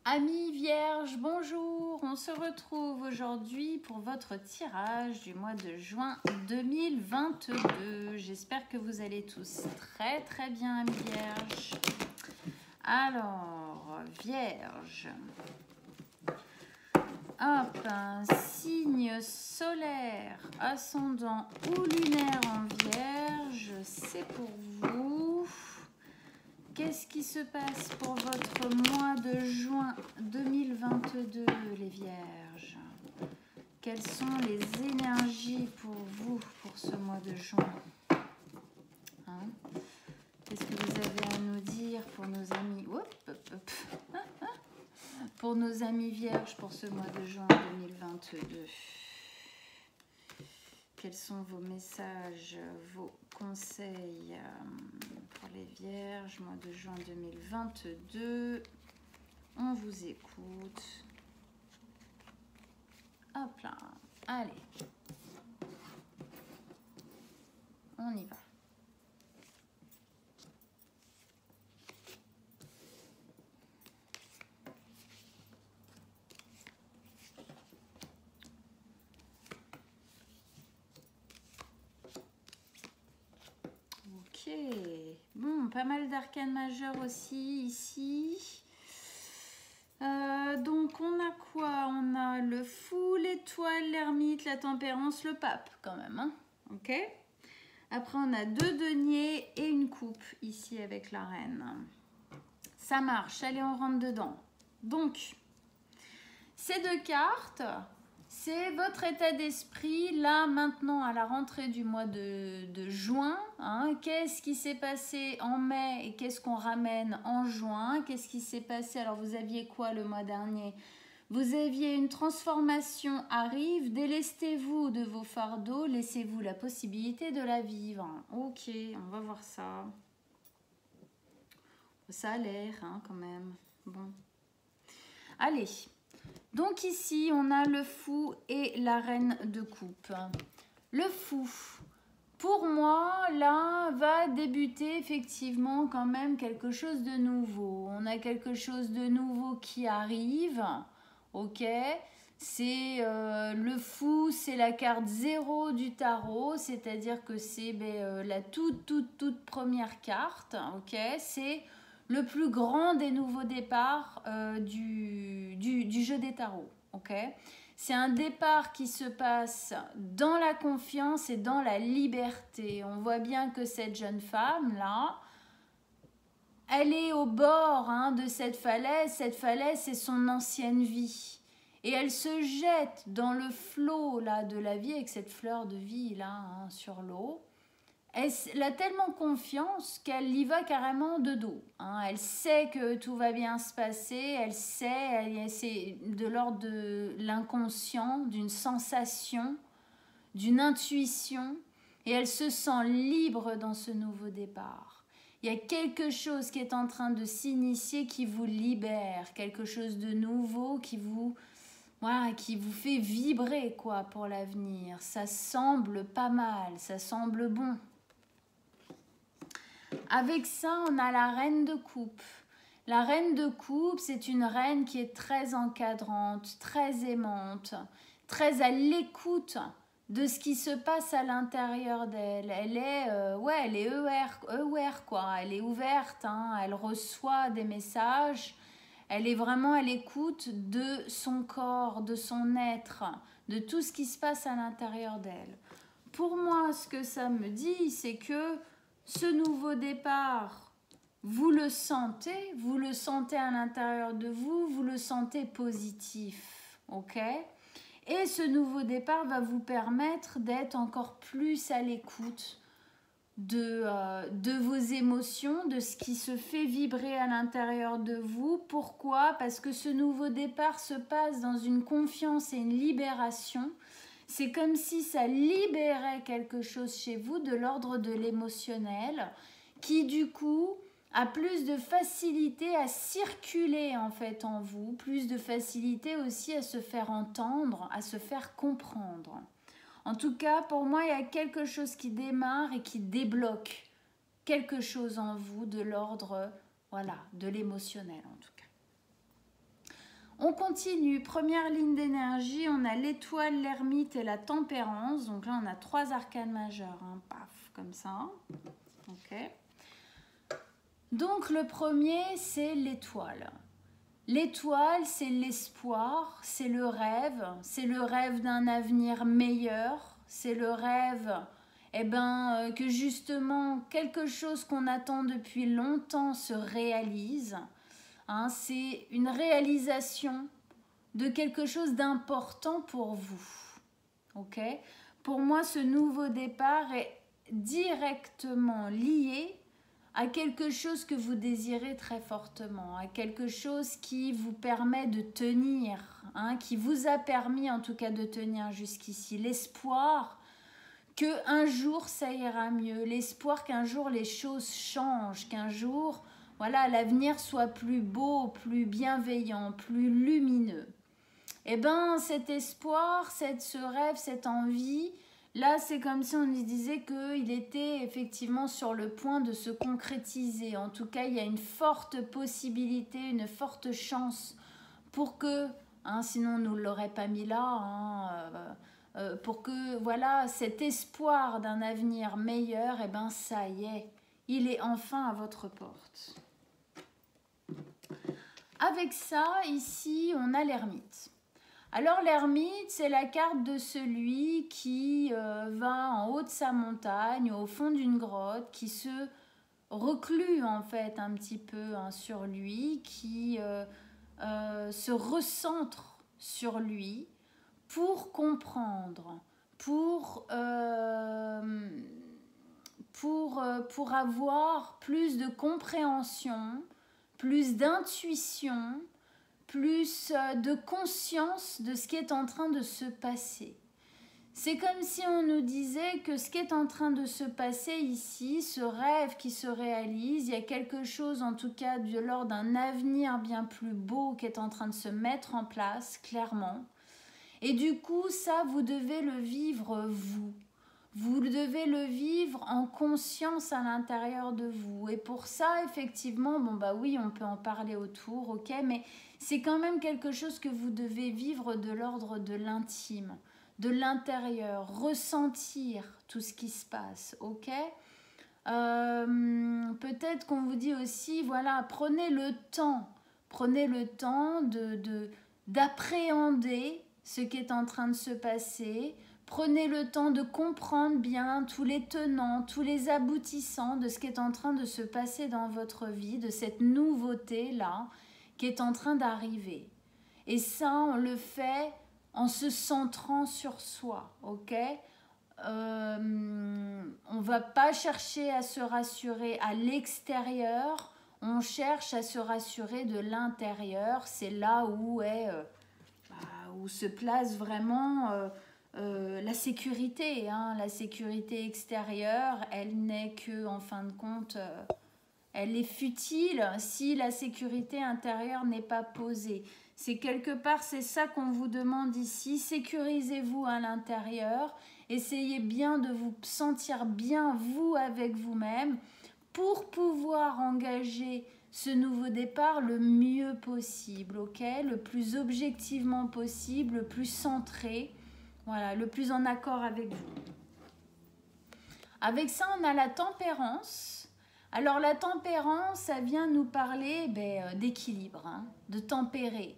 Amis vierges, bonjour, on se retrouve aujourd'hui pour votre tirage du mois de juin 2022. J'espère que vous allez tous très bien, amis vierges. Alors, vierge, hop, un signe solaire, ascendant ou lunaire en vierge, c'est pour vous. Qu'est-ce qui se passe pour votre mois de juin 2022, les vierges? Quelles sont les énergies pour vous pour ce mois de juin? Qu'est-ce que vous avez à nous dire pour nos amis? Pour nos amis vierges pour ce mois de juin 2022. Quels sont vos messages, vos conseils pour les vierges, mois de juin 2022? On vous écoute. Hop là, allez. On y va. Ok, bon, pas mal d'arcanes majeures aussi ici. Donc on a quoi? On a le fou, l'étoile, l'ermite, la tempérance, le pape quand même. Hein, ok. Après on a deux deniers et une coupe ici avec la reine. Ça marche, allez on rentre dedans. Donc, ces deux cartes... C'est votre état d'esprit, là, maintenant, à la rentrée du mois de juin. Hein, qu'est-ce qui s'est passé en mai et qu'est-ce qu'on ramène en juin? Qu'est-ce qui s'est passé? Alors, vous aviez quoi le mois dernier? Vous aviez une transformation arrive, délestez-vous de vos fardeaux, laissez-vous la possibilité de la vivre. Ok, on va voir ça. Ça a l'air, hein, quand même. Bon. Allez. Donc ici, on a le fou et la reine de coupe. Le fou, pour moi, là, va débuter effectivement quand même quelque chose de nouveau. On a quelque chose de nouveau qui arrive, ok? C'est le fou, c'est la carte 0 du tarot, c'est-à-dire que c'est la toute première carte, ok? C'est le plus grand des nouveaux départs du jeu des tarots. Okay, c'est un départ qui se passe dans la confiance et dans la liberté. On voit bien que cette jeune femme-là, elle est au bord de cette falaise. Cette falaise, c'est son ancienne vie. Et elle se jette dans le flot là, de la vie avec cette fleur de vie là, sur l'eau. Elle a tellement confiance qu'elle y va carrément de dos. Hein. Elle sait que tout va bien se passer, elle sait, c'est de l'ordre de l'inconscient, d'une sensation, d'une intuition, et elle se sent libre dans ce nouveau départ. Il y a quelque chose qui est en train de s'initier qui vous libère, quelque chose de nouveau qui vous fait vibrer quoi, pour l'avenir. Ça semble pas mal, ça semble bon. Avec ça, on a la reine de coupe. La reine de coupe, c'est une reine qui est très encadrante, très aimante, très à l'écoute de ce qui se passe à l'intérieur d'elle. Elle est, elle est aware, quoi. Elle est ouverte, elle reçoit des messages. Elle est vraiment à l'écoute de son corps, de son être, de tout ce qui se passe à l'intérieur d'elle. Pour moi, ce que ça me dit, c'est que ce nouveau départ, vous le sentez à l'intérieur de vous, vous le sentez positif, ok? Et ce nouveau départ va vous permettre d'être encore plus à l'écoute de vos émotions, de ce qui se fait vibrer à l'intérieur de vous. Pourquoi? Parce que ce nouveau départ se passe dans une confiance et une libération. C'est comme si ça libérait quelque chose chez vous de l'ordre de l'émotionnel qui du coup a plus de facilité à circuler en fait en vous, plus de facilité aussi à se faire entendre, à se faire comprendre. En tout cas, pour moi, il y a quelque chose qui démarre et qui débloque quelque chose en vous de l'ordre, de l'émotionnel en tout cas. On continue, première ligne d'énergie, on a l'étoile, l'ermite et la tempérance. Donc là, on a 3 arcanes majeurs, hein, paf, comme ça. Ok. Donc le premier, c'est l'étoile. L'étoile, c'est l'espoir, c'est le rêve d'un avenir meilleur, c'est le rêve que justement quelque chose qu'on attend depuis longtemps se réalise. Hein, c'est une réalisation de quelque chose d'important pour vous. Ok ? Pour moi, ce nouveau départ est directement lié à quelque chose que vous désirez très fortement, à quelque chose qui vous permet de tenir, hein, qui vous a permis en tout cas de tenir jusqu'ici. L'espoir qu'un jour ça ira mieux, l'espoir qu'un jour les choses changent, qu'un jour voilà, l'avenir soit plus beau, plus bienveillant, plus lumineux. Eh bien, cet espoir, ce rêve, cette envie, là, c'est comme si on lui disait qu'il était effectivement sur le point de se concrétiser. En tout cas, il y a une forte possibilité, une forte chance pour que, hein, sinon on ne l'aurait pas mis là, hein, pour que, voilà, cet espoir d'un avenir meilleur, eh bien, ça y est, il est enfin à votre porte. Avec ça, ici, on a l'ermite. Alors l'ermite, c'est la carte de celui qui va en haut de sa montagne, au fond d'une grotte, qui se reclus en fait un petit peu hein, sur lui, qui se recentre sur lui pour comprendre, pour avoir plus de compréhension, plus d'intuition, plus de conscience de ce qui est en train de se passer. C'est comme si on nous disait que ce qui est en train de se passer ici, ce rêve qui se réalise, il y a quelque chose en tout cas de l'ordre d'un avenir bien plus beau qui est en train de se mettre en place, clairement. Et du coup, ça, vous devez le vivre vous. Vous devez le vivre en conscience à l'intérieur de vous. Et pour ça, effectivement, bon bah oui, on peut en parler autour, ok, mais c'est quand même quelque chose que vous devez vivre de l'ordre de l'intime, de l'intérieur, ressentir tout ce qui se passe, ok. Peut-être qu'on vous dit aussi, voilà, prenez le temps d'appréhender ce qui est en train de se passer. Prenez le temps de comprendre bien tous les tenants, tous les aboutissants de ce qui est en train de se passer dans votre vie, de cette nouveauté-là qui est en train d'arriver. Et ça, on le fait en se centrant sur soi, ok ? On ne va pas chercher à se rassurer à l'extérieur, on cherche à se rassurer de l'intérieur. C'est là où où se place vraiment la sécurité. Hein. La sécurité extérieure, elle n'est que, en fin de compte, elle est futile si la sécurité intérieure n'est pas posée. C'est quelque part, c'est ça qu'on vous demande ici. Sécurisez-vous à l'intérieur. Essayez bien de vous sentir bien, vous, avec vous-même, pour pouvoir engager ce nouveau départ le mieux possible, ok ? Le plus objectivement possible, le plus centré, voilà, le plus en accord avec vous. Avec ça, on a la tempérance. Alors la tempérance, ça vient nous parler d'équilibre, hein, de tempérer.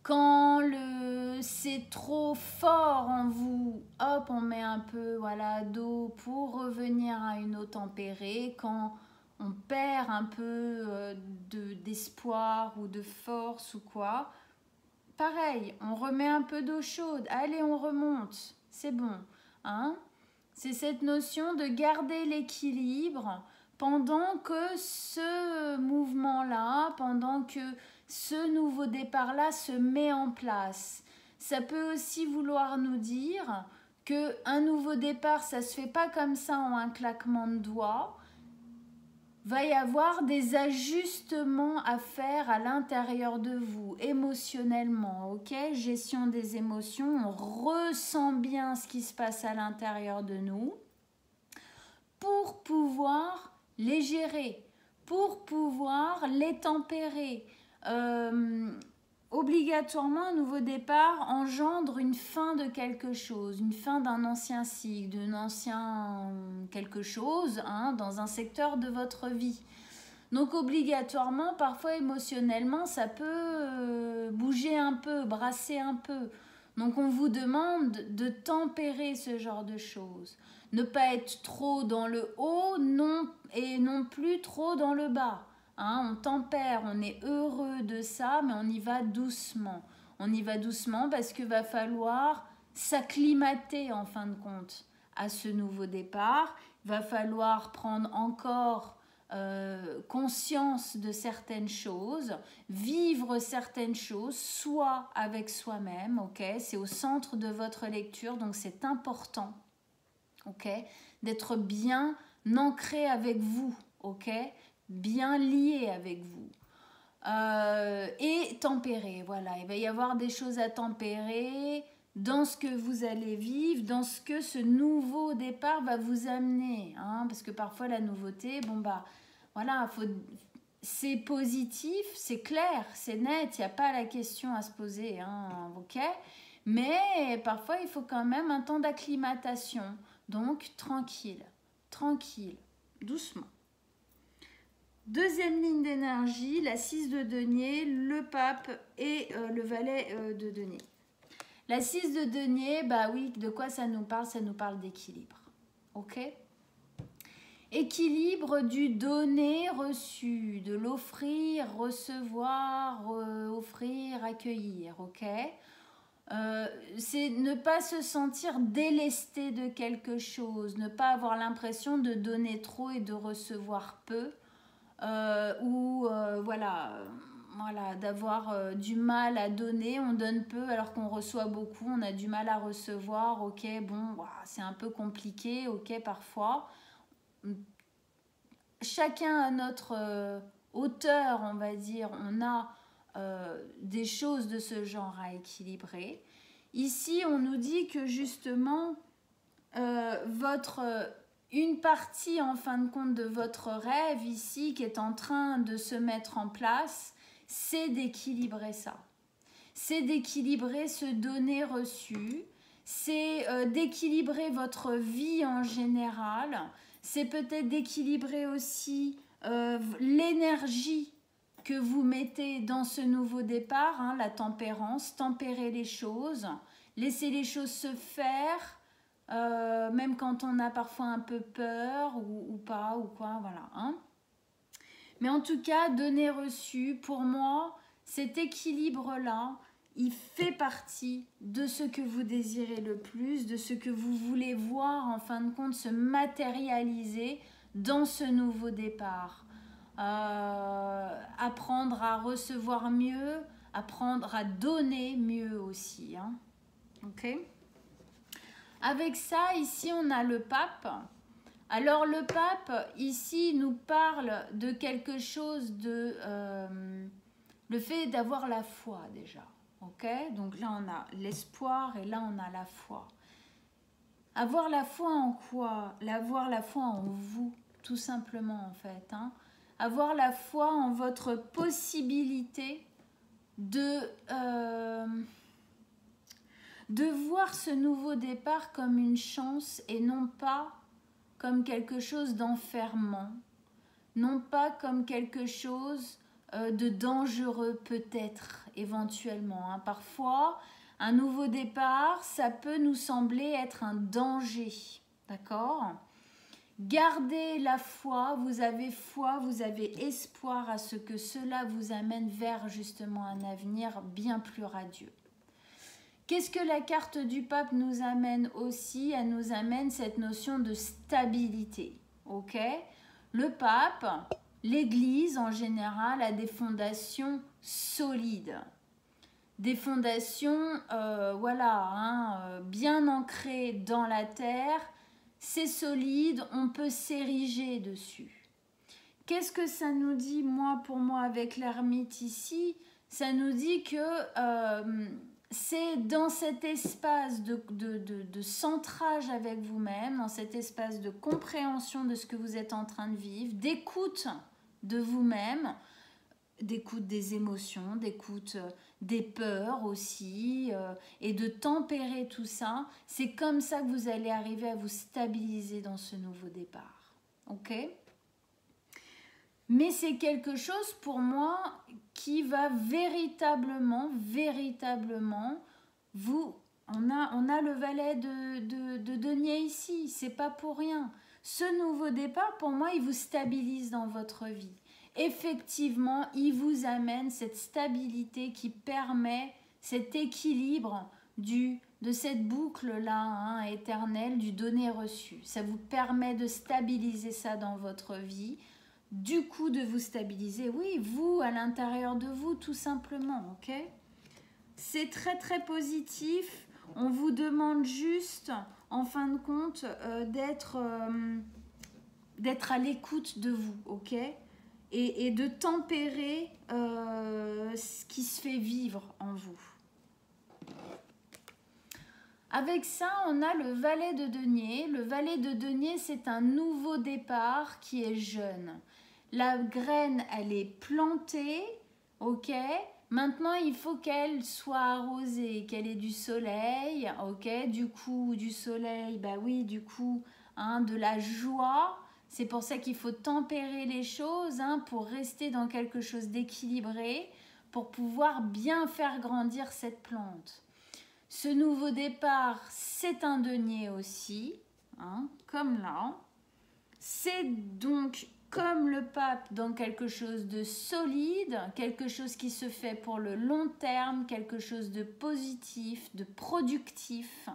Quand c'est trop fort en vous, hop, on met un peu d'eau pour revenir à une eau tempérée. Quand on perd un peu d'espoir ou de force ou quoi, pareil, on remet un peu d'eau chaude. Allez, on remonte, c'est bon. Hein? C'est cette notion de garder l'équilibre pendant que ce mouvement-là, pendant que ce nouveau départ-là se met en place. Ça peut aussi vouloir nous dire qu'un nouveau départ, ça ne se fait pas comme ça en un claquement de doigts. Va y avoir des ajustements à faire à l'intérieur de vous, émotionnellement, ok ? Gestion des émotions, on ressent bien ce qui se passe à l'intérieur de nous pour pouvoir les gérer, pour pouvoir les tempérer. obligatoirement, un nouveau départ engendre une fin de quelque chose, une fin d'un ancien cycle, d'un ancien quelque chose, hein, dans un secteur de votre vie. Donc obligatoirement, parfois émotionnellement, ça peut bouger un peu, brasser un peu. Donc on vous demande de tempérer ce genre de choses. Ne pas être trop dans le haut et non plus trop dans le bas. Hein, on tempère, on est heureux de ça, mais on y va doucement. On y va doucement parce qu'il va falloir s'acclimater en fin de compte à ce nouveau départ. Il va falloir prendre encore conscience de certaines choses, vivre certaines choses, soit avec soi-même, ok? C'est au centre de votre lecture, donc c'est important, ok? D'être bien ancré avec vous, ok? Bien lié avec vous. Et tempérer, voilà. Il va y avoir des choses à tempérer dans ce que vous allez vivre, dans ce que ce nouveau départ va vous amener, hein, parce que parfois la nouveauté, bon bah voilà, c'est positif, c'est clair, c'est net, il n'y a pas la question à se poser, hein, ok, mais parfois il faut quand même un temps d'acclimatation, donc tranquille, tranquille, doucement. Deuxième ligne d'énergie, la 6 de denier, le pape et le valet de denier. La 6 de denier, bah oui, de quoi ça nous parle? Ça nous parle d'équilibre. Ok? Équilibre du donner-reçu, de l'offrir, recevoir, offrir, accueillir. Ok? C'est ne pas se sentir délesté de quelque chose, ne pas avoir l'impression de donner trop et de recevoir peu. Voilà, d'avoir du mal à donner, on donne peu alors qu'on reçoit beaucoup, on a du mal à recevoir, ok, bon, c'est un peu compliqué, ok, parfois. Chacun à notre hauteur, on va dire, on a des choses de ce genre à équilibrer. Ici, on nous dit que justement, une partie en fin de compte de votre rêve ici qui est en train de se mettre en place, c'est d'équilibrer ça. C'est d'équilibrer ce donner-reçu, c'est d'équilibrer votre vie en général, c'est peut-être d'équilibrer aussi l'énergie que vous mettez dans ce nouveau départ, hein, la tempérance, tempérer les choses, laisser les choses se faire, même quand on a parfois un peu peur ou pas ou quoi, voilà. Hein. Mais en tout cas, donner reçu, pour moi, cet équilibre-là, il fait partie de ce que vous désirez le plus, de ce que vous voulez voir en fin de compte se matérialiser dans ce nouveau départ. Apprendre à recevoir mieux, apprendre à donner mieux aussi. Hein. Ok ? Avec ça, ici, on a le pape. Alors, le pape, ici, nous parle de quelque chose de... le fait d'avoir la foi, déjà. Ok ? Donc là, on a l'espoir et là, on a la foi. Avoir la foi en quoi ? Avoir la foi en vous, tout simplement, en fait. Hein ? Avoir la foi en votre possibilité de voir ce nouveau départ comme une chance et non pas comme quelque chose d'enfermant, non pas comme quelque chose de dangereux peut-être, éventuellement. Hein. Parfois, un nouveau départ, ça peut nous sembler être un danger, d'accord ? Gardez la foi, vous avez espoir à ce que cela vous amène vers justement un avenir bien plus radieux. Qu'est-ce que la carte du pape nous amène aussi ? Elle nous amène cette notion de stabilité. Ok ? Le pape, l'Église en général, a des fondations solides. Des fondations bien ancrées dans la terre. C'est solide, on peut s'ériger dessus. Qu'est-ce que ça nous dit, pour moi, avec l'ermite ici ? Ça nous dit que... c'est dans cet espace de centrage avec vous-même, dans cet espace de compréhension de ce que vous êtes en train de vivre, d'écoute de vous-même, d'écoute des émotions, d'écoute des peurs aussi, et de tempérer tout ça. C'est comme ça que vous allez arriver à vous stabiliser dans ce nouveau départ. Ok ? Mais c'est quelque chose pour moi qui va véritablement, vous... On a le valet de denier ici, c'est pas pour rien. Ce nouveau départ, pour moi, il vous stabilise dans votre vie. Effectivement, il vous amène cette stabilité qui permet cet équilibre de cette boucle-là, hein, éternelle, du donner-reçu. Ça vous permet de stabiliser ça dans votre vie. Du coup, de vous stabiliser, oui, vous, à l'intérieur de vous, tout simplement, ok ? C'est très, très positif. On vous demande juste, en fin de compte, d'être à l'écoute de vous, ok ? Et de tempérer ce qui se fait vivre en vous. Avec ça, on a le valet de denier. Le valet de denier, c'est un nouveau départ qui est jeune. La graine, elle est plantée, ok ? Maintenant, il faut qu'elle soit arrosée, qu'elle ait du soleil, ok ? Du coup, du soleil, bah oui, du coup, hein, de la joie. C'est pour ça qu'il faut tempérer les choses, hein, pour rester dans quelque chose d'équilibré, pour pouvoir bien faire grandir cette plante. Ce nouveau départ, c'est un denier aussi, hein, comme là. C'est donc comme le pape dans quelque chose de solide, quelque chose qui se fait pour le long terme, quelque chose de positif, de productif,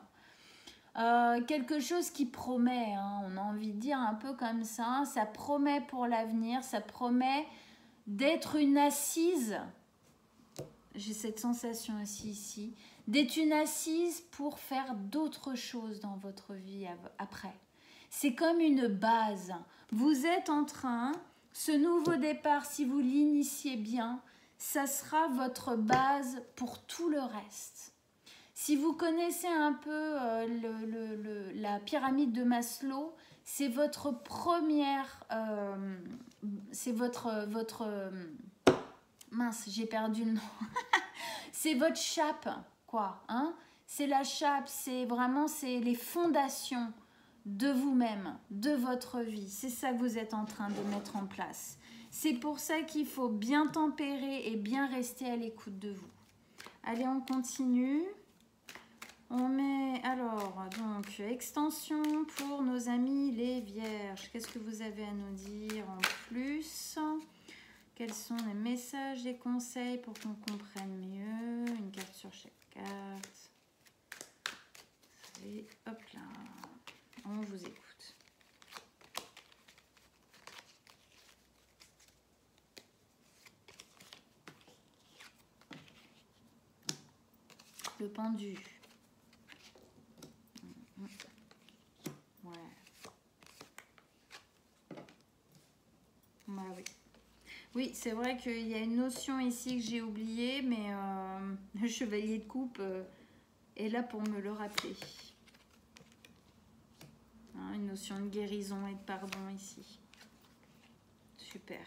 quelque chose qui promet, hein, on a envie de dire un peu comme ça promet pour l'avenir, ça promet d'être une assise, j'ai cette sensation aussi ici, d'être une assise pour faire d'autres choses dans votre vie après. C'est comme une base. Vous êtes en train, ce nouveau départ, si vous l'initiez bien, ça sera votre base pour tout le reste. Si vous connaissez un peu la pyramide de Maslow, c'est votre première... c'est mince, j'ai perdu le nom. C'est votre chape, quoi. Hein, c'est la chape, c'est vraiment les fondations de vous-même, de votre vie. C'est ça que vous êtes en train de mettre en place. C'est pour ça qu'il faut bien tempérer et bien rester à l'écoute de vous. Allez, on continue. On met, alors, donc, extension pour nos amis les vierges. Qu'est-ce que vous avez à nous dire en plus ? Quels sont les messages et conseils pour qu'on comprenne mieux? Une carte sur chaque carte. Et hop là. On vous écoute. Le pendu. Ouais. Bah oui. Oui, c'est vrai qu'il y a une notion ici que j'ai oubliée, mais le chevalier de coupe est là pour me le rappeler. Hein, une notion de guérison et de pardon ici. Super.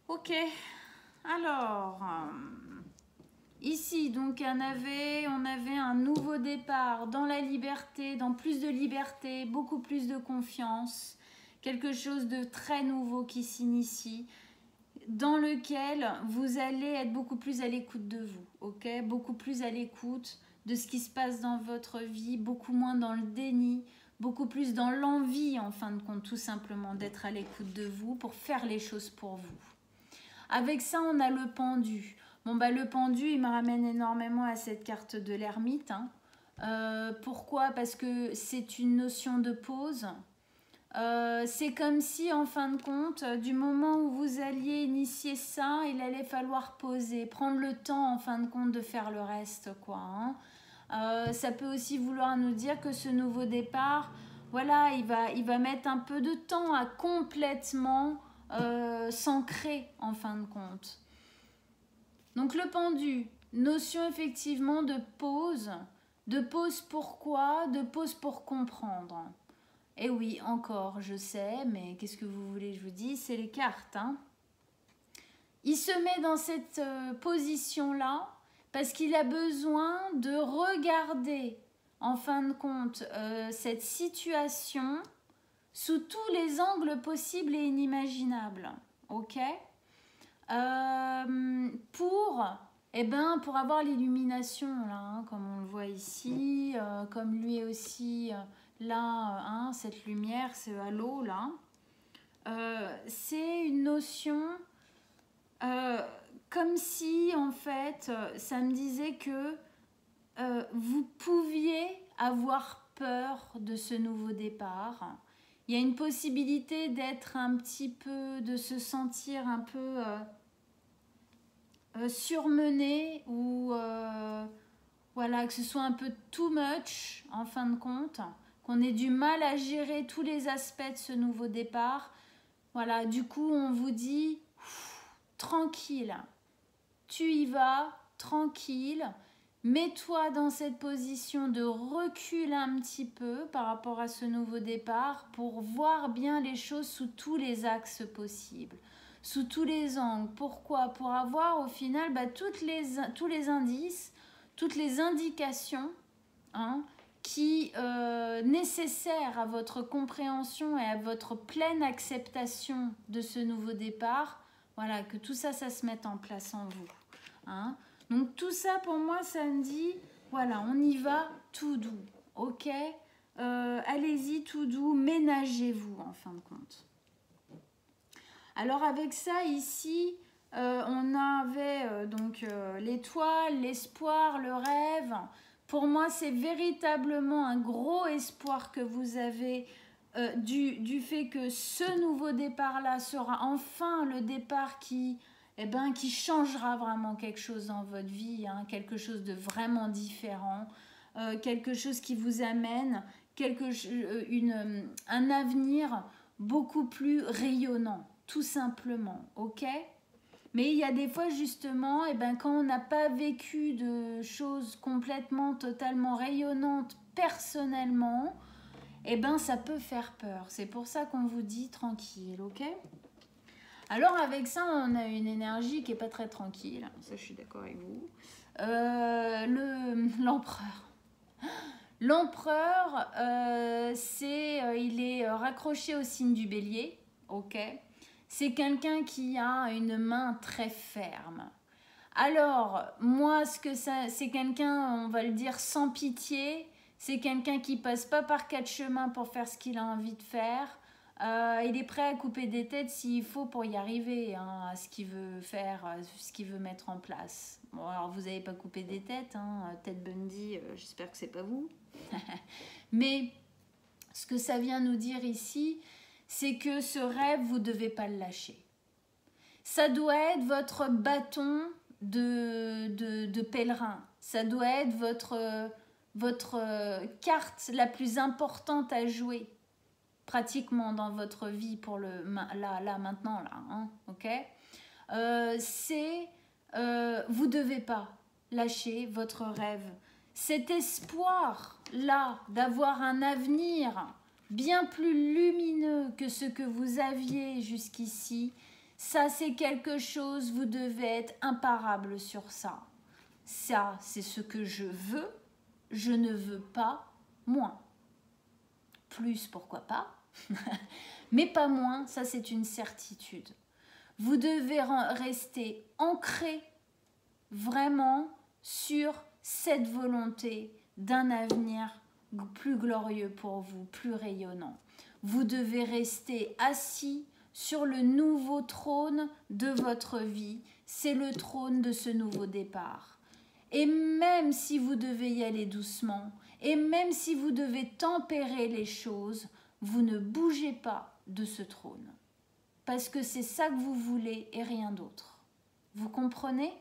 Ok. Alors, ici, donc, on avait un nouveau départ dans la liberté, dans plus de liberté, beaucoup plus de confiance. Quelque chose de très nouveau qui s'initie, dans lequel vous allez être beaucoup plus à l'écoute de vous, ok ? Beaucoup plus à l'écoute de ce qui se passe dans votre vie, beaucoup moins dans le déni, beaucoup plus dans l'envie, en fin de compte, tout simplement, d'être à l'écoute de vous pour faire les choses pour vous. Avec ça, on a le pendu. Bon, bah, le pendu, il me ramène énormément à cette carte de l'ermite. Hein. Pourquoi ? Parce que c'est une notion de pause. C'est comme si, en fin de compte, du moment où vous alliez initier ça, il allait falloir poser, prendre le temps, en fin de compte, de faire le reste, quoi. Hein. Ça peut aussi vouloir nous dire que ce nouveau départ, voilà, il va mettre un peu de temps à complètement s'ancrer, en fin de compte. Donc, le pendu, notion effectivement de pause. De pause pourquoi ? De pause pour comprendre. Et oui, encore, je sais, mais qu'est-ce que vous voulez que je vous dise ? C'est les cartes, hein. il se met dans cette position-là parce qu'il a besoin de regarder, en fin de compte, cette situation sous tous les angles possibles et inimaginables. Ok? Pour avoir l'illumination, là, hein, comme on le voit ici, comme lui aussi, là, cette lumière, ce halo, là, c'est une notion comme si, en fait, ça me disait que vous pouviez avoir peur de ce nouveau départ. Il y a une possibilité d'être un petit peu, de se sentir un peu surmené ou voilà, que ce soit un peu too much en fin de compte, qu'on ait du mal à gérer tous les aspects de ce nouveau départ. Voilà, du coup, on vous dit tranquille, tu y vas, tranquille. Mets-toi dans cette position de recul un petit peu par rapport à ce nouveau départ pour voir bien les choses sous tous les axes possibles, sous tous les angles. Pourquoi? Pour avoir au final tous les indices, toutes les indications qui nécessaires à votre compréhension et à votre pleine acceptation de ce nouveau départ. Voilà, que tout ça, ça se mette en place en vous. Donc tout ça pour moi ça me dit voilà, on y va tout doux, ok, allez-y tout doux, ménagez-vous en fin de compte. Alors avec ça ici on avait donc l'étoile, l'espoir, le rêve. Pour moi c'est véritablement un gros espoir que vous avez du fait que ce nouveau départ là sera enfin le départ qui changera vraiment quelque chose dans votre vie, quelque chose de vraiment différent, quelque chose qui vous amène un avenir beaucoup plus rayonnant, tout simplement, ok? Mais il y a des fois justement, quand on n'a pas vécu de choses complètement, totalement rayonnantes personnellement, ça peut faire peur. C'est pour ça qu'on vous dit tranquille, ok? Alors avec ça, on a une énergie qui n'est pas très tranquille. Ça, je suis d'accord avec vous. L'empereur. L'empereur, il est raccroché au signe du bélier. Ok. C'est quelqu'un qui a une main très ferme. Alors, moi, c'est quelqu'un, on va le dire, sans pitié. C'est quelqu'un qui passe pas par quatre chemins pour faire ce qu'il a envie de faire. Il est prêt à couper des têtes s'il faut pour y arriver à ce qu'il veut faire, ce qu'il veut mettre en place. Bon, alors vous n'avez pas coupé des têtes, Ted Bundy, j'espère que c'est pas vous. Mais ce que ça vient nous dire ici, c'est que ce rêve, vous ne devez pas le lâcher. Ça doit être votre bâton de pèlerin. Ça doit être votre carte la plus importante à jouer pratiquement dans votre vie pour maintenant ok. Vous devez pas lâcher votre rêve, cet espoir là d'avoir un avenir bien plus lumineux que ce que vous aviez jusqu'ici. Ça c'est quelque chose, vous devez être imparable sur ça. Ça c'est ce que je veux, je ne veux pas moins. Plus, pourquoi pas, mais pas moins, ça c'est une certitude. Vous devez rester ancré vraiment sur cette volonté d'un avenir plus glorieux pour vous, plus rayonnant. Vous devez rester assis sur le nouveau trône de votre vie, c'est le trône de ce nouveau départ. Et même si vous devez y aller doucement, et même si vous devez tempérer les choses, vous ne bougez pas de ce trône. Parce que c'est ça que vous voulez et rien d'autre. Vous comprenez?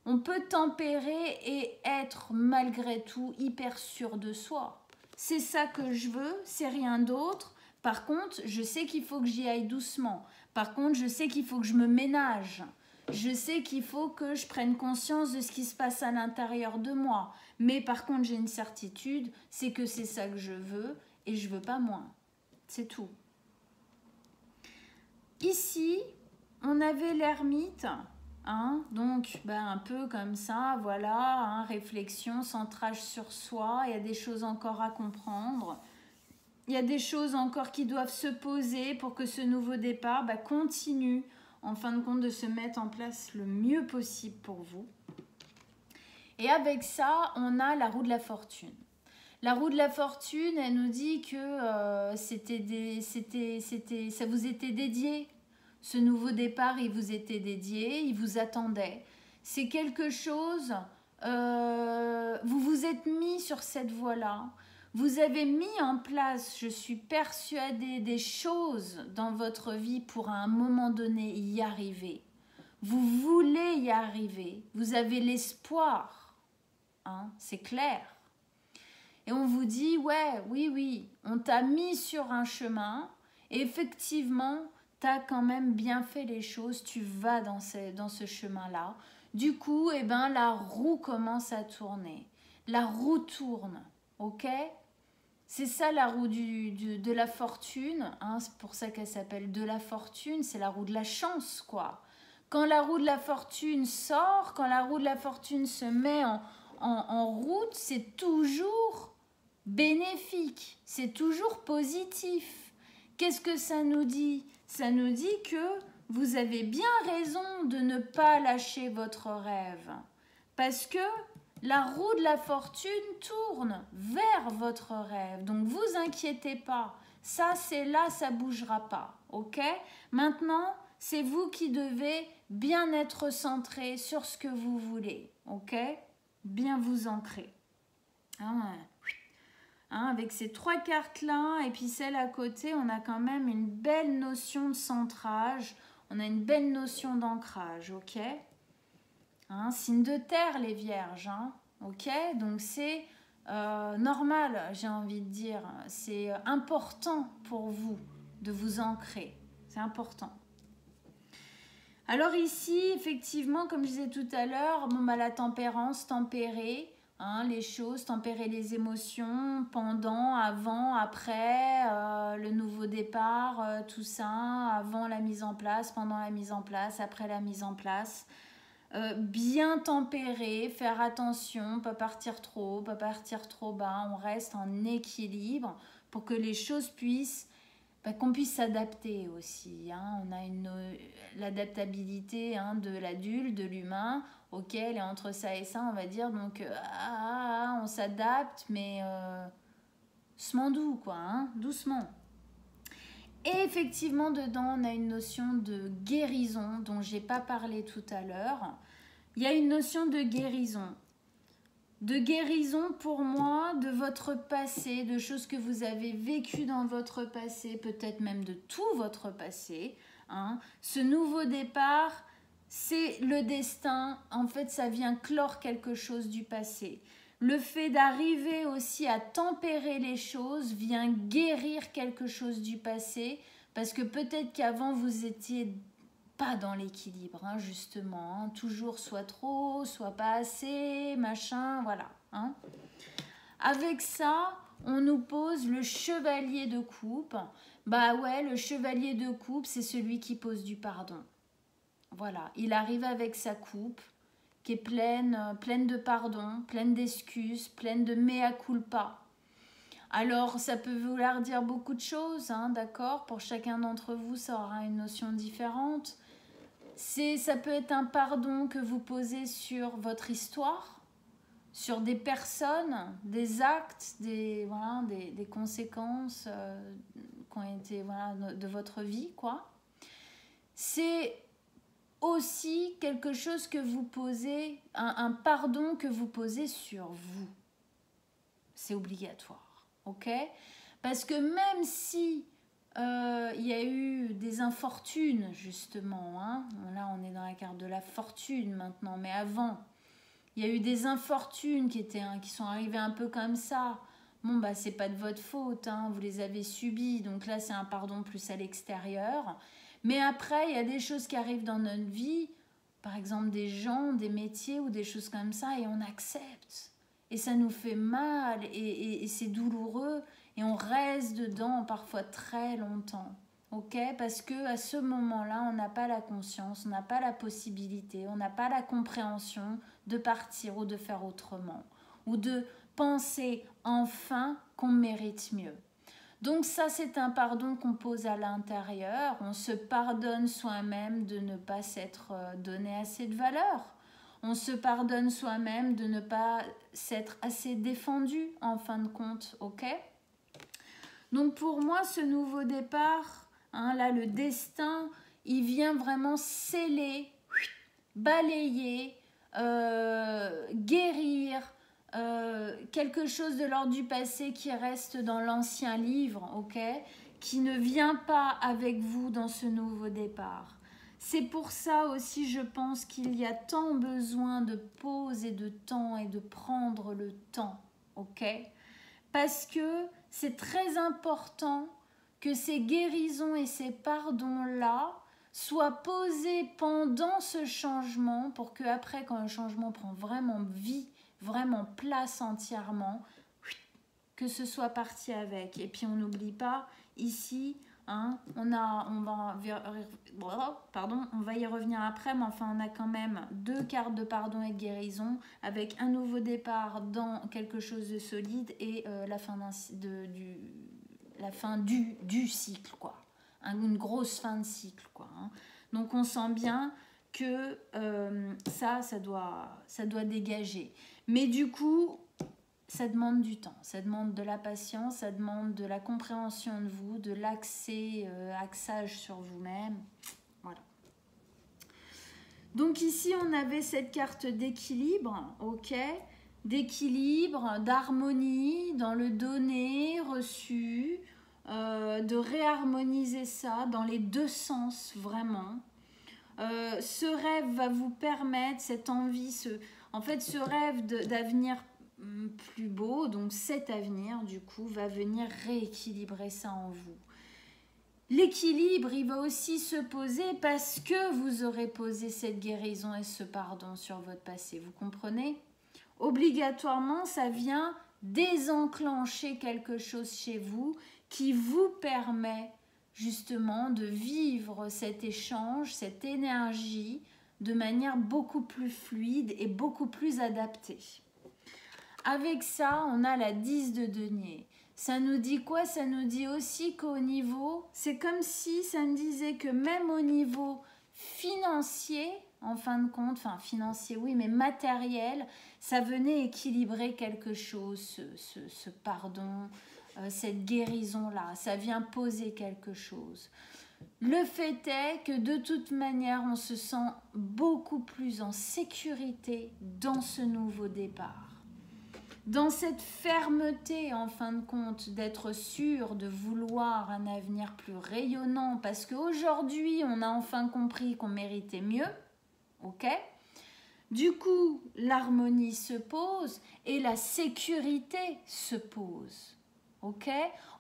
On peut tempérer et être malgré tout hyper sûr de soi. C'est ça que je veux, c'est rien d'autre. Par contre, je sais qu'il faut que j'y aille doucement. Par contre, je sais qu'il faut que je me ménage. Je sais qu'il faut que je prenne conscience de ce qui se passe à l'intérieur de moi. Mais par contre, j'ai une certitude, c'est que c'est ça que je veux et je veux pas moins. C'est tout. Ici, on avait l'ermite, hein, donc un peu comme ça, voilà, hein, réflexion, centrage sur soi, il y a des choses encore à comprendre. Il y a des choses encore qui doivent se poser pour que ce nouveau départ continue, en fin de compte, de se mettre en place le mieux possible pour vous. Et avec ça, on a la roue de la fortune. La roue de la fortune, elle nous dit que ça vous était dédié. Ce nouveau départ, il vous était dédié, il vous attendait. C'est quelque chose, vous vous êtes mis sur cette voie-là. Vous avez mis en place, je suis persuadée, des choses dans votre vie pour à un moment donné y arriver. Vous voulez y arriver. Vous avez l'espoir. Hein, c'est clair. Et on vous dit, ouais, oui, on t'a mis sur un chemin. Et effectivement, tu as quand même bien fait les choses. Tu vas dans ce chemin-là. Du coup, la roue commence à tourner. La roue tourne, ok ? C'est ça la roue de la fortune, hein, c'est pour ça qu'elle s'appelle de la fortune, c'est la roue de la chance, quoi. Quand la roue de la fortune sort, quand la roue de la fortune se met en route, c'est toujours bénéfique, c'est toujours positif. Qu'est-ce que ça nous dit? Ça nous dit que vous avez bien raison de ne pas lâcher votre rêve, parce que la roue de la fortune tourne vers votre rêve. Donc, vous inquiétez pas. Ça, c'est là, ça bougera pas. OK? Maintenant, c'est vous qui devez bien être centré sur ce que vous voulez. OK? Bien vous ancrer. Avec ces 3 cartes-là et puis celle à côté, on a quand même une belle notion de centrage. On a une belle notion d'ancrage. OK? Signe de terre, les vierges, hein, ok? Donc c'est normal, j'ai envie de dire. C'est important pour vous de vous ancrer. C'est important. Alors ici, effectivement, comme je disais tout à l'heure, la tempérance, tempérer les choses, tempérer les émotions pendant, avant, après, le nouveau départ, tout ça, avant la mise en place, pendant la mise en place, après la mise en place. Bien tempérer, faire attention, pas partir trop haut, pas partir trop bas, on reste en équilibre pour que les choses puissent, qu'on puisse s'adapter aussi. Hein. On a l'adaptabilité de l'adulte, de l'humain, ok, elle est entre ça et ça, on va dire, donc on s'adapte, mais doucement doux, quoi, doucement. Et effectivement, dedans, on a une notion de guérison dont je n'ai pas parlé tout à l'heure. Il y a une notion de guérison. De guérison pour moi de votre passé, de choses que vous avez vécues dans votre passé, peut-être même de tout votre passé. Ce nouveau départ, c'est le destin. En fait, ça vient clore quelque chose du passé. Le fait d'arriver aussi à tempérer les choses vient guérir quelque chose du passé, parce que peut-être qu'avant vous étiez pas dans l'équilibre, justement, toujours soit trop, soit pas assez, machin, voilà. Avec ça, on nous pose le chevalier de coupe. Le chevalier de coupe, c'est celui qui pose du pardon. Voilà, il arrive avec sa coupe, qui est pleine de pardon, pleine d'excuses, pleine de mea culpa. Alors, ça peut vouloir dire beaucoup de choses, d'accord? Pour chacun d'entre vous, ça aura une notion différente. Ça peut être un pardon que vous posez sur votre histoire, sur des personnes, des actes, des conséquences qui ont été de votre vie, quoi. C'est aussi quelque chose que vous posez, un pardon que vous posez sur vous. C'est obligatoire, ok? Parce que même si il y a eu des infortunes, justement, là on est dans la carte de la fortune maintenant, mais avant, il y a eu des infortunes qui sont arrivées un peu comme ça. Bon, c'est pas de votre faute, vous les avez subies, donc là c'est un pardon plus à l'extérieur. Mais après, il y a des choses qui arrivent dans notre vie, par exemple des gens, des métiers ou des choses comme ça, et on accepte. Et ça nous fait mal, et c'est douloureux, et on reste dedans parfois très longtemps. ok? Parce que à ce moment-là, on n'a pas la conscience, on n'a pas la possibilité, on n'a pas la compréhension de partir ou de faire autrement, ou de penser enfin qu'on mérite mieux. Donc ça, c'est un pardon qu'on pose à l'intérieur. On se pardonne soi-même de ne pas s'être donné assez de valeur. On se pardonne soi-même de ne pas s'être assez défendu en fin de compte, ok? Donc pour moi, ce nouveau départ, hein, là, le destin, il vient vraiment sceller, balayer, guérir, quelque chose de l'ordre du passé qui reste dans l'ancien livre, ok, qui ne vient pas avec vous dans ce nouveau départ. C'est pour ça aussi, je pense qu'il y a tant besoin de pause et de temps et de prendre le temps, ok? Parce que c'est très important que ces guérisons et ces pardons-là soient posés pendant ce changement pour que après, quand le changement prend vraiment vie, vraiment place entièrement, que ce soit parti avec. Et puis on n'oublie pas, ici, hein, on va y revenir après, mais enfin on a quand même 2 cartes de pardon et de guérison, avec un nouveau départ dans quelque chose de solide et la fin du cycle, quoi. Une grosse fin de cycle, quoi. Hein. Donc on sent bien que ça doit dégager. Mais du coup, ça demande du temps, ça demande de la patience, ça demande de la compréhension de vous, de axage sur vous-même. Voilà. Donc ici, on avait cette carte d'équilibre, ok, d'équilibre, d'harmonie dans le donner, reçu, de réharmoniser ça dans les 2 sens, vraiment. Ce rêve va vous permettre, cette envie, ce rêve d'avenir plus beau, donc cet avenir, du coup, va venir rééquilibrer ça en vous. L'équilibre, il va aussi se poser parce que vous aurez posé cette guérison et ce pardon sur votre passé, vous comprenez? Obligatoirement, ça vient désenclencher quelque chose chez vous qui vous permet justement de vivre cet échange, cette énergie de manière beaucoup plus fluide et beaucoup plus adaptée. Avec ça, on a la 10 de denier. Ça nous dit quoi? Ça nous dit aussi qu'au niveau, c'est comme si ça nous disait que même au niveau financier, en fin de compte, enfin financier oui, mais matériel, ça venait équilibrer quelque chose, ce pardon, cette guérison-là, ça vient poser quelque chose. Le fait est que de toute manière, on se sent beaucoup plus en sécurité dans ce nouveau départ. Dans cette fermeté, en fin de compte, d'être sûr de vouloir un avenir plus rayonnant, parce qu'aujourd'hui, on a enfin compris qu'on méritait mieux, ok? Du coup, l'harmonie se pose et la sécurité se pose, ok?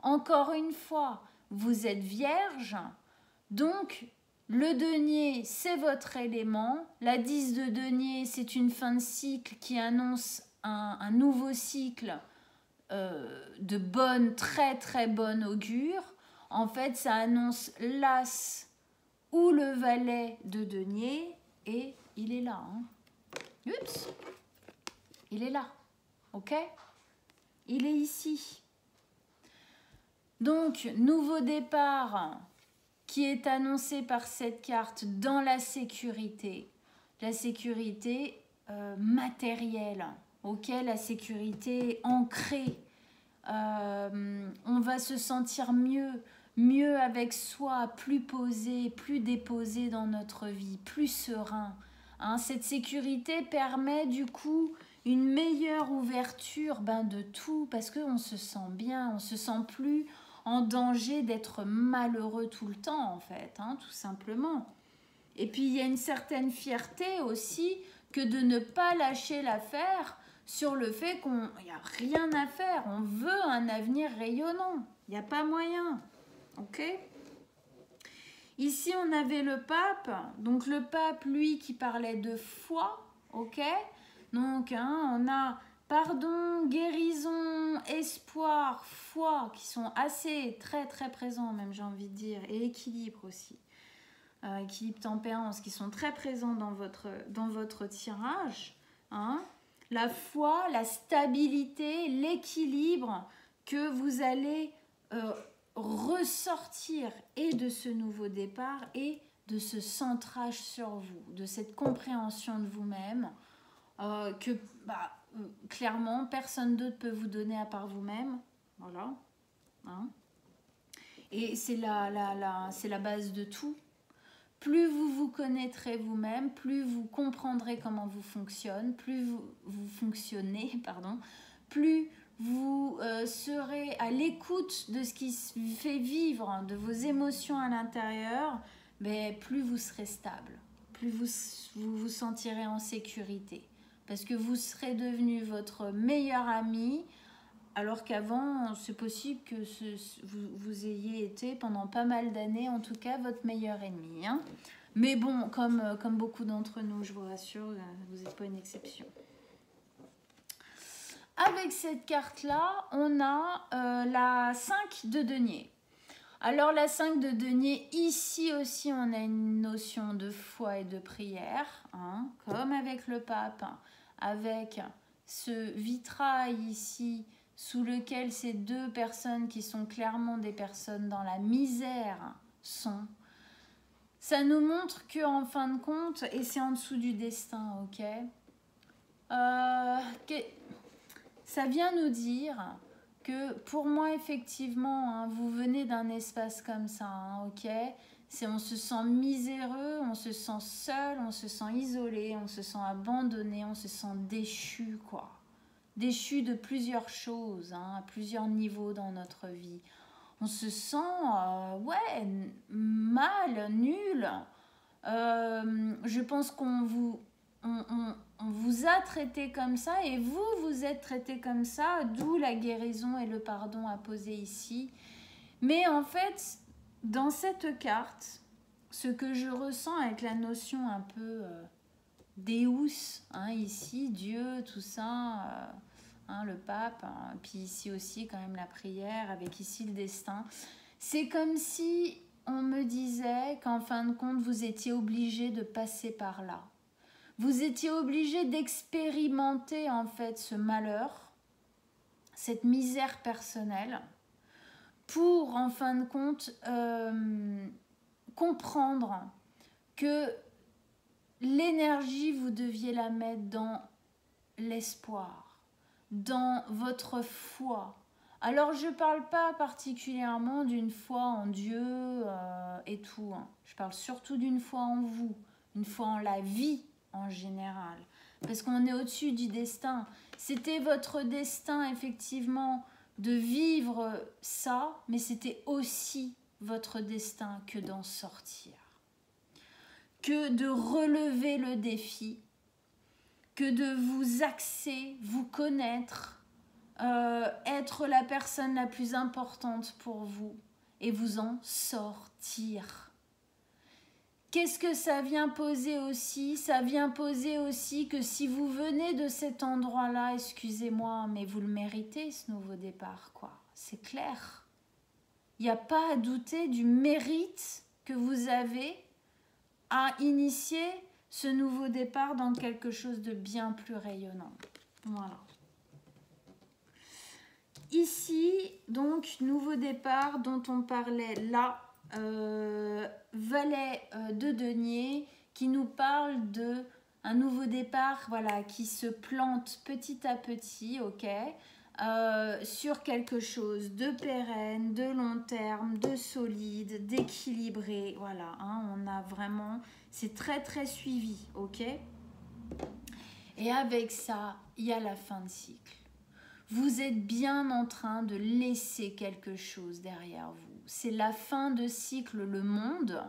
Encore une fois, vous êtes vierge, donc le denier, c'est votre élément. La 10 de denier, c'est une fin de cycle qui annonce un nouveau cycle de bonne, très très bonne augure. En fait, ça annonce l'as ou le valet de denier et il est là. Hein. Oups, il est là, ok? Il est ici. Donc, nouveau départ qui est annoncé par cette carte dans la sécurité matérielle, ok, la sécurité ancrée. On va se sentir mieux avec soi, plus posé, plus déposé dans notre vie, plus serein. Hein, cette sécurité permet du coup une meilleure ouverture de tout, parce qu'on se sent bien, on se sent plus en danger d'être malheureux tout le temps, en fait, hein, tout simplement. Et puis, il y a une certaine fierté aussi que de ne pas lâcher l'affaire sur le fait qu'il n'y a rien à faire. On veut un avenir rayonnant. Il n'y a pas moyen. Ok ? Ici, on avait le pape. Donc, le pape, lui, qui parlait de foi. Ok ? Donc, on a pardon, guérison, espoir, foi, qui sont assez très présents même, j'ai envie de dire, et équilibre aussi. Équilibre, tempérance, qui sont très présents dans votre tirage. Hein. La foi, la stabilité, l'équilibre que vous allez ressortir et de ce nouveau départ et de ce centrage sur vous, de cette compréhension de vous-même que clairement personne d'autre peut vous donner à part vous-même. Voilà. Hein. Et c'est la base de tout. Plus vous vous connaîtrez vous-même, plus vous comprendrez comment vous fonctionnez, plus vous fonctionnez, pardon, plus vous serez à l'écoute de ce qui fait vivre, de vos émotions à l'intérieur, mais plus vous serez stable, plus vous vous sentirez en sécurité. Parce que vous serez devenu votre meilleur ami, alors qu'avant, c'est possible que vous ayez été pendant pas mal d'années, en tout cas, votre meilleur ennemi. Hein. Mais bon, comme beaucoup d'entre nous, je vous rassure, vous n'êtes pas une exception. Avec cette carte-là, on a la 5 de denier. Alors la 5 de denier, ici aussi, on a une notion de foi et de prière, hein, comme avec le pape, avec ce vitrail ici, sous lequel ces deux personnes qui sont clairement des personnes dans la misère sont. Ça nous montre que en fin de compte, et c'est en dessous du destin, ok, ça vient nous dire que pour moi, effectivement, hein, vous venez d'un espace comme ça, hein, ok, on se sent miséreux, on se sent seul, on se sent isolé, on se sent abandonné, on se sent déchu, quoi. Déchu de plusieurs choses, hein, à plusieurs niveaux dans notre vie. On se sent, ouais, mal, nul. Je pense qu'on vous a traité comme ça et vous êtes traité comme ça, d'où la guérison et le pardon à poser ici. Mais en fait, dans cette carte, ce que je ressens avec la notion un peu Deus, hein, ici, Dieu, tout ça, hein, le pape, hein, puis ici aussi quand même la prière, avec ici le destin, c'est comme si on me disait qu'en fin de compte, vous étiez obligé de passer par là. Vous étiez obligé d'expérimenter en fait ce malheur, cette misère personnelle, pour en fin de compte comprendre que l'énergie, vous deviez la mettre dans l'espoir, dans votre foi. Alors, je ne parle pas particulièrement d'une foi en Dieu et tout. Hein. Je parle surtout d'une foi en vous, une foi en la vie en général. Parce qu'on est au-dessus du destin. C'était votre destin, effectivement, de vivre ça, mais c'était aussi votre destin que d'en sortir. Que de relever le défi, que de vous axer, vous connaître, être la personne la plus importante pour vous et vous en sortir. Qu'est-ce que ça vient poser aussi? Ça vient poser aussi que si vous venez de cet endroit-là, excusez-moi, mais vous le méritez ce nouveau départ, quoi. C'est clair. Il n'y a pas à douter du mérite que vous avez à initier ce nouveau départ dans quelque chose de bien plus rayonnant. Voilà. Ici, donc, nouveau départ dont on parlait là, valet de denier, qui nous parle de un nouveau départ, voilà, qui se plante petit à petit, ok, sur quelque chose de pérenne, de long terme, de solide, d'équilibré, voilà, hein, on a vraiment, c'est très suivi, ok. Et avec ça, il y a la fin de cycle. Vous êtes bien en train de laisser quelque chose derrière vous. C'est la fin de cycle, le monde.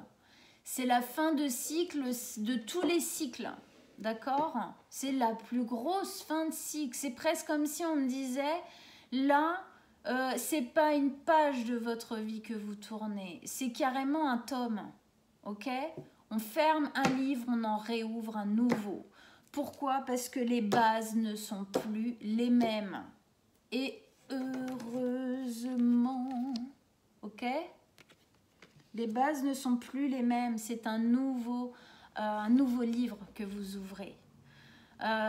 C'est la fin de cycle de tous les cycles. D'accord? C'est la plus grosse fin de cycle. C'est presque comme si on me disait, là, c'est pas une page de votre vie que vous tournez. C'est carrément un tome. Ok? On ferme un livre, on en réouvre un nouveau. Pourquoi? Parce que les bases ne sont plus les mêmes. Et heureusement, ok? Les bases ne sont plus les mêmes. C'est un nouveau livre que vous ouvrez.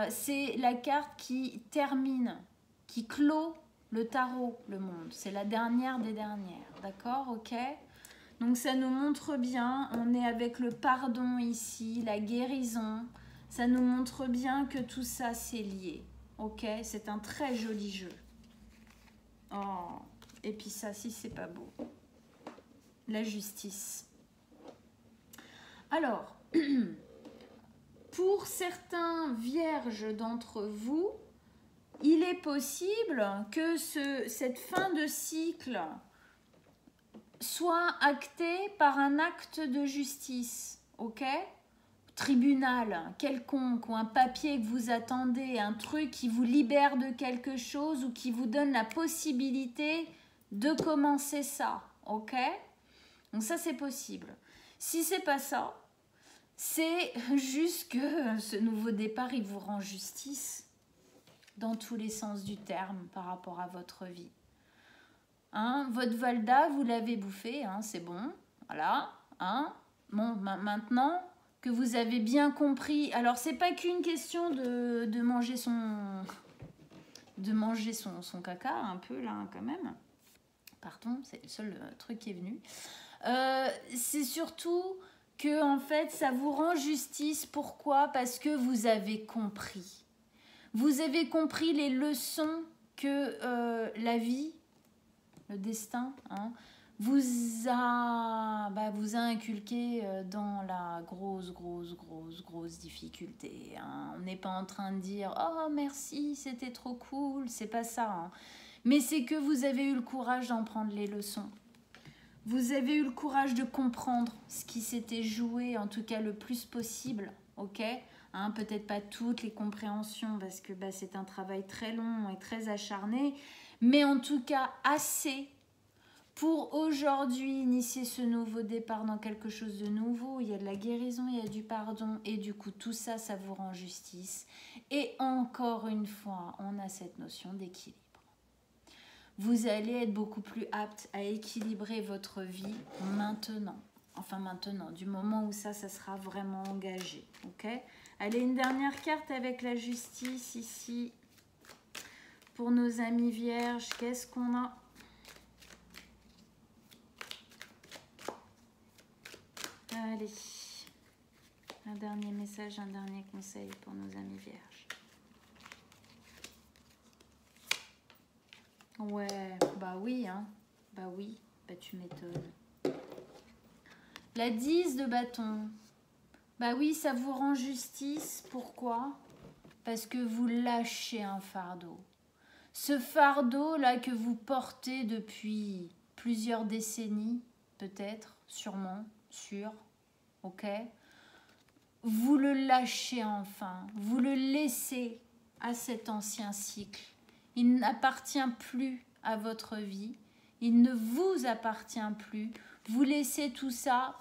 C'est la carte qui termine, qui clôt le tarot, le monde. C'est la dernière des dernières. D'accord? Ok? Donc ça nous montre bien, on est avec le pardon ici, la guérison. Ça nous montre bien que tout ça c'est lié. Ok? C'est un très joli jeu. Oh, et puis ça, si c'est pas beau. La justice. Alors, pour certains vierges d'entre vous, il est possible que cette fin de cycle soit actée par un acte de justice, ok? Tribunal quelconque ou un papier que vous attendez, un truc qui vous libère de quelque chose ou qui vous donne la possibilité de commencer ça, ok? Donc ça c'est possible. Si c'est pas ça, c'est juste que ce nouveau départ il vous rend justice dans tous les sens du terme par rapport à votre vie. Hein, votre Valda vous l'avez bouffé, hein, c'est bon, voilà. Hein. Bon, maintenant que vous avez bien compris, alors c'est pas qu'une question de manger son caca un peu là quand même. Pardon, c'est le seul truc qui est venu. C'est surtout que en fait ça vous rend justice. Pourquoi? Parce que vous avez compris. Vous avez compris les leçons que la vie, le destin, hein, vous a inculqué dans la grosse difficulté. Hein. On n'est pas en train de dire « Oh, merci, c'était trop cool », c'est pas ça. Hein. Mais c'est que vous avez eu le courage d'en prendre les leçons. Vous avez eu le courage de comprendre ce qui s'était joué, en tout cas le plus possible, ok? Hein, peut-être pas toutes les compréhensions, parce que c'est un travail très long et très acharné, mais en tout cas assez pour aujourd'hui initier ce nouveau départ dans quelque chose de nouveau. Il y a de la guérison, il y a du pardon et du coup tout ça, ça vous rend justice. Et encore une fois, on a cette notion d'équilibre. Vous allez être beaucoup plus apte à équilibrer votre vie maintenant. Enfin maintenant, du moment où ça sera vraiment engagé. Ok ? Allez, une dernière carte avec la justice ici. Pour nos amis vierges, qu'est-ce qu'on a ? Allez, un dernier message, un dernier conseil pour nos amis vierges. Ouais, bah oui, hein. Bah oui, bah tu m'étonnes. La 10 de bâton. Bah oui, ça vous rend justice. Pourquoi? Parce que vous lâchez un fardeau. Ce fardeau-là que vous portez depuis plusieurs décennies, peut-être, sûrement, sûr, ok? Vous le lâchez enfin, vous le laissez à cet ancien cycle. Il n'appartient plus à votre vie, il ne vous appartient plus. Vous laissez tout ça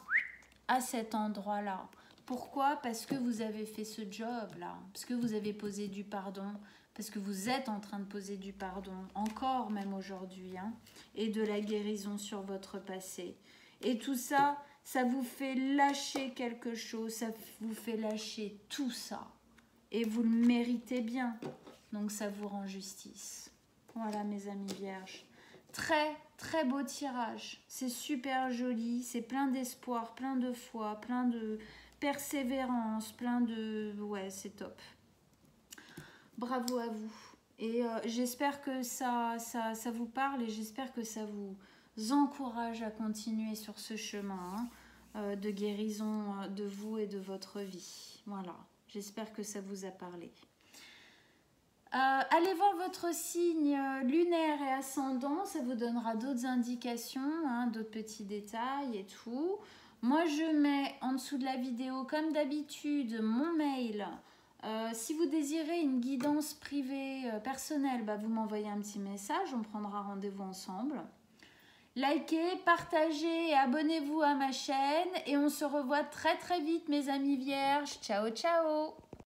à cet endroit-là. Pourquoi? Parce que vous avez fait ce job-là, parce que vous avez posé du pardon, parce que vous êtes en train de poser du pardon, encore même aujourd'hui, hein, et de la guérison sur votre passé. Et tout ça, ça vous fait lâcher quelque chose, ça vous fait lâcher tout ça. Et vous le méritez bien, donc ça vous rend justice. Voilà mes amis vierges. Très, très beau tirage. C'est super joli, c'est plein d'espoir, plein de foi, plein de persévérance, plein de... Ouais, c'est top. Bravo à vous. Et j'espère que ça vous parle et j'espère que ça vous encourage à continuer sur ce chemin de guérison de vous et de votre vie. Voilà, j'espère que ça vous a parlé. Allez voir votre signe lunaire et ascendant, ça vous donnera d'autres indications, hein, d'autres petits détails et tout. Moi, je mets en dessous de la vidéo, comme d'habitude, mon mail. Si vous désirez une guidance privée personnelle, vous m'envoyez un petit message, on prendra rendez-vous ensemble. Likez, partagez et abonnez-vous à ma chaîne et on se revoit très très vite mes amis vierges. Ciao ciao!